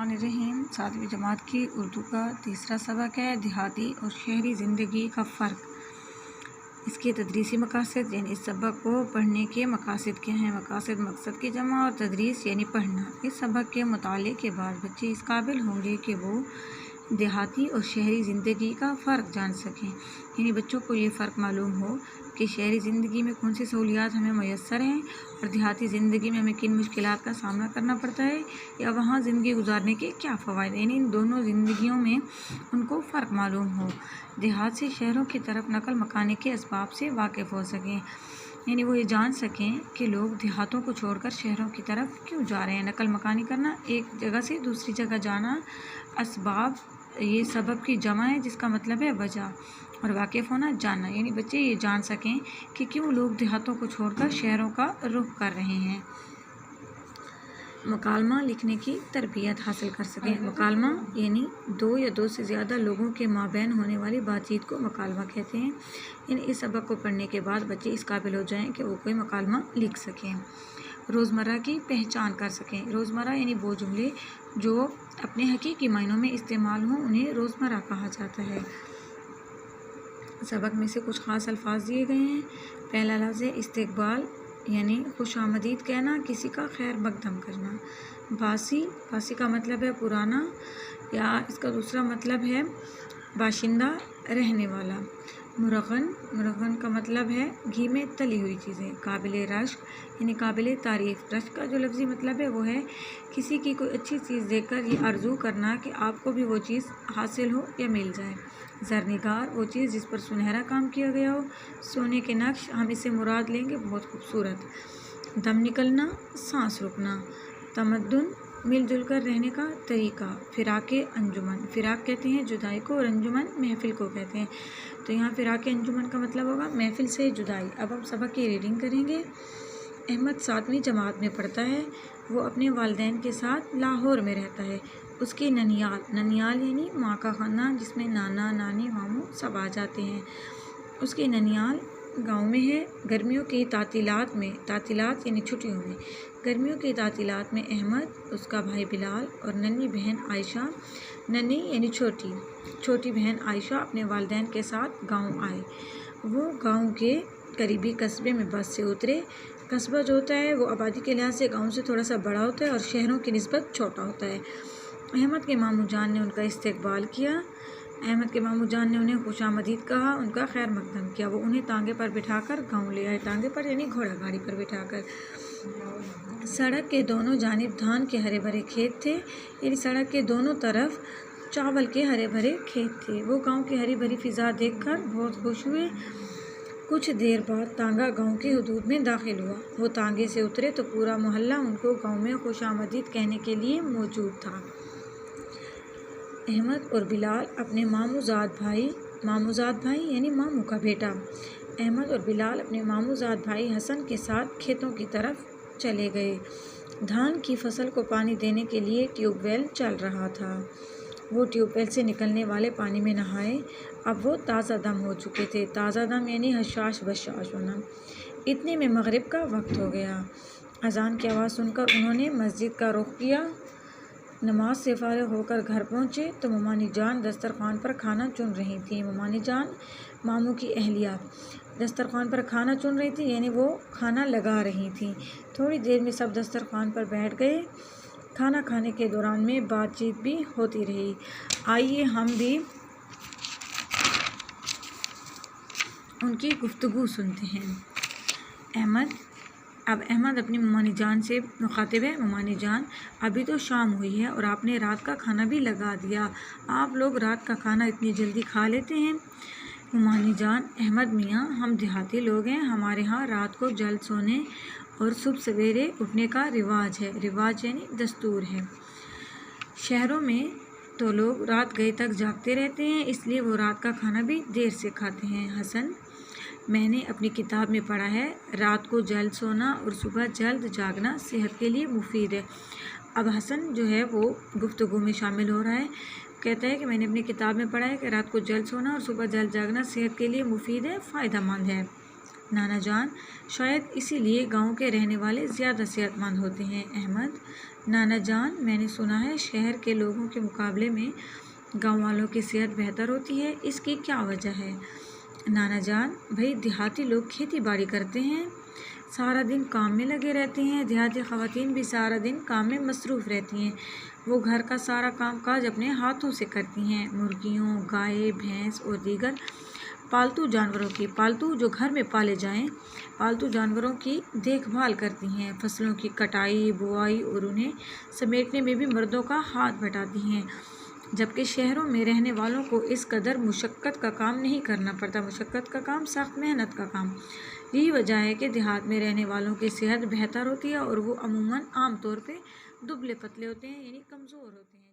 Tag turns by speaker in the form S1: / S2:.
S1: बिस्मिल्लाहिर्रहमानिर्रहीम। 7वीं जमात की उर्दू का तीसरा सबक है देहाती और शहरी ज़िंदगी का फ़र्क। इसके तदरीसी मकासद यानी इस सबक को पढ़ने के मकासद क्या हैं। मकासद मकसद की जमा और तदरीस यानी पढ़ना। इस सबक के मुताले के बाद बच्चे इस काबिल होंगे कि वो देहाती और शहरी ज़िंदगी का फ़र्क जान सकें, यानी बच्चों को ये फ़र्क मालूम हो कि शहरी ज़िंदगी में कौन सी सहूलियात हमें मैसर हैं और देहाती ज़िंदगी में हमें किन मुश्किलात का सामना करना पड़ता है या वहाँ ज़िंदगी गुजारने के क्या फ़वाइद, यानी इन दोनों ज़िंदगियों में उनको फ़र्क मालूम हो। देहात से शहरों की तरफ नकल मकाने के असबाब से वाकिफ़ हो सकें, यानी वो ये जान सकें कि लोग देहातों को छोड़कर शहरों की तरफ क्यों जा रहे हैं। नकल मकानी करना, एक जगह से दूसरी जगह जाना, असबाब ये सबब की जमा है जिसका मतलब है वजह, और वाकिफ़ होना जानना, यानी बच्चे ये जान सकें कि क्यों लोग देहातों को छोड़कर शहरों का रुख कर रहे हैं। मकालमा लिखने की तरबियत हासिल कर सकें। मकालमा यानी दो या दो से ज़्यादा लोगों के माबैन होने वाली बातचीत को मकालमा कहते हैं। यानी इस सबक को पढ़ने के बाद बच्चे इस काबिल हो जाएं कि वो कोई मकालमा लिख सकें। रोज़मर्रा की पहचान कर सकें। रोज़मर्रा यानी वो जुमले जो अपने हकीकी मायनों में इस्तेमाल हों, उन्हें रोज़मर्रा कहा जाता है। सबक में से कुछ ख़ास अल्फाज दिए गए हैं। पहला लफ्ज़ है इस्तकबाल, यानी खुशामदीद कहना, किसी का खैर मकदम करना। बासी, बासी का मतलब है पुराना, या इसका दूसरा मतलब है बाशिंदा, रहने वाला। मुरगन, मुरगन का मतलब है घी में तली हुई चीज़ें। काबिल रश्क यानी काबिल तारीफ़। रश्क का जो लफ्ज़ी मतलब है वो है किसी की कोई अच्छी चीज़ देखकर ये आरजू करना कि आपको भी वो चीज़ हासिल हो या मिल जाए। ज़रनिगार, वो चीज़ जिस पर सुनहरा काम किया गया हो। सोने के नक्श, हम इसे मुराद लेंगे बहुत खूबसूरत। दम निकलना, सांस रुकना। तमद्दुन, मिलजुल कर रहने का तरीका। फ़िराक़े अंजुमन, फ़िराक़ कहते हैं जुदाई को और अंजुमन महफ़िल को कहते हैं, तो यहाँ फ़िराक़े अंजुमन का मतलब होगा महफ़िल से जुदाई। अब हम सबक की रीडिंग करेंगे। अहमद 7वीं जमात में पढ़ता है। वो अपने वालिदैन के साथ लाहौर में रहता है। उसकी ननियाल, ननियाल यानी माँ का खाना जिसमें नाना नानी मामू सब आ जाते हैं, उसकी ननियाल गांव में है। गर्मियों की तातीलात में, तातीलात यानी छुट्टियों में, गर्मियों की तातीलात में अहमद, उसका भाई बिलाल और नन्ही बहन आयशा, नन्ही यानी छोटी, छोटी बहन आयशा अपने वालिदैन के साथ गांव आए। वो गांव के करीबी कस्बे में बस से उतरे। कस्बा जो होता है वो आबादी के लिहाज से गांव से थोड़ा सा बड़ा होता है और शहरों की निस्बत छोटा होता है। अहमद के मामू जान ने उनका इस्तकबाल किया। अहमद के मामू जान ने उन्हें खुशामदीद कहा, उनका खैर मकदम किया। वो उन्हें तांगे पर बिठाकर गांव ले आए। तांगे पर यानी घोड़ा गाड़ी पर बिठाकर। सड़क के दोनों जानिब धान के हरे भरे खेत थे, यानी सड़क के दोनों तरफ चावल के हरे भरे खेत थे। वो गांव की हरी भरी फिज़ा देखकर बहुत खुश हुए। कुछ देर बाद तांगा गांव के हदूद में दाखिल हुआ। वो तांगे से उतरे तो पूरा मोहल्ला उनको गांव में खुशामदीद कहने के लिए मौजूद था। अहमद और बिलाल अपने मामूजाद भाई यानी मामू का बेटा, अहमद और बिलाल अपने मामूजाद भाई हसन के साथ खेतों की तरफ चले गए। धान की फसल को पानी देने के लिए ट्यूबवेल चल रहा था। वो ट्यूबवेल से निकलने वाले पानी में नहाए। अब वो ताज़ा दम हो चुके थे। ताज़ा दम यानी हशाश बशाश होना। इतने में मगरिब का वक्त हो गया। अजान की आवाज़ सुनकर उन्होंने मस्जिद का रुख किया। नमाज से फारिग होकर घर पहुँचे तो ममानी जान दस्तरखान पर खाना चुन रही थी। ममानी जान मामू की अहलिया दस्तरखान पर खाना चुन रही थी, यानी वो खाना लगा रही थी। थोड़ी देर में सब दस्तरखान पर बैठ गए। खाना खाने के दौरान में बातचीत भी होती रही। आइए हम भी उनकी गुफ्तगू सुनते हैं। अहमद अपनी ममानी जान से मुखातिब है। ममानी जान, अभी तो शाम हुई है और आपने रात का खाना भी लगा दिया। आप लोग रात का खाना इतनी जल्दी खा लेते हैं? ममानी जान, अहमद मियाँ, हम देहाती लोग हैं, हमारे यहाँ रात को जल्द सोने और सुबह सवेरे उठने का रिवाज है। रिवाज यानी दस्तूर है। शहरों में तो लोग रात गए तक जागते रहते हैं, इसलिए वो रात का खाना भी देर से खाते हैं। हसन, मैंने अपनी किताब में पढ़ा है रात को जल्द सोना और सुबह जल्द जागना सेहत के लिए मुफीद है। अब हसन जो है वो गुफ्तगू में शामिल हो रहा है। कहता है कि मैंने अपनी किताब में पढ़ा है कि रात को जल्द सोना और सुबह जल्द जागना सेहत के लिए मुफीद है, फ़ायदेमंद है। नाना जान, शायद इसीलिए गांव के रहने वाले ज़्यादा सेहतमंद होते हैं। अहमद, नाना जान, मैंने सुना है शहर के लोगों के मुकाबले में गांव वालों की सेहत बेहतर होती है, इसकी क्या वजह है? नाना जान, भाई देहाती लोग खेती बाड़ी करते हैं, सारा दिन काम में लगे रहते हैं। देहाती ख़वातीन भी सारा दिन काम में मसरूफ़ रहती हैं। वो घर का सारा काम काज अपने हाथों से करती हैं। मुर्गियों, गाय, भैंस और दीगर पालतू जो घर में पाले जाएं, पालतू जानवरों की देखभाल करती हैं। फसलों की कटाई, बुआई और उन्हें समेटने में भी मर्दों का हाथ बटाती हैं, जबकि शहरों में रहने वालों को इस कदर मुशक्क़त का काम नहीं करना पड़ता। मुशक्क़त का काम, सख्त मेहनत का काम। यही वजह है कि देहात में रहने वालों की सेहत बेहतर होती है और वो अमूमन आम तौर पे दुबले पतले होते हैं, यानी कमज़ोर होते हैं।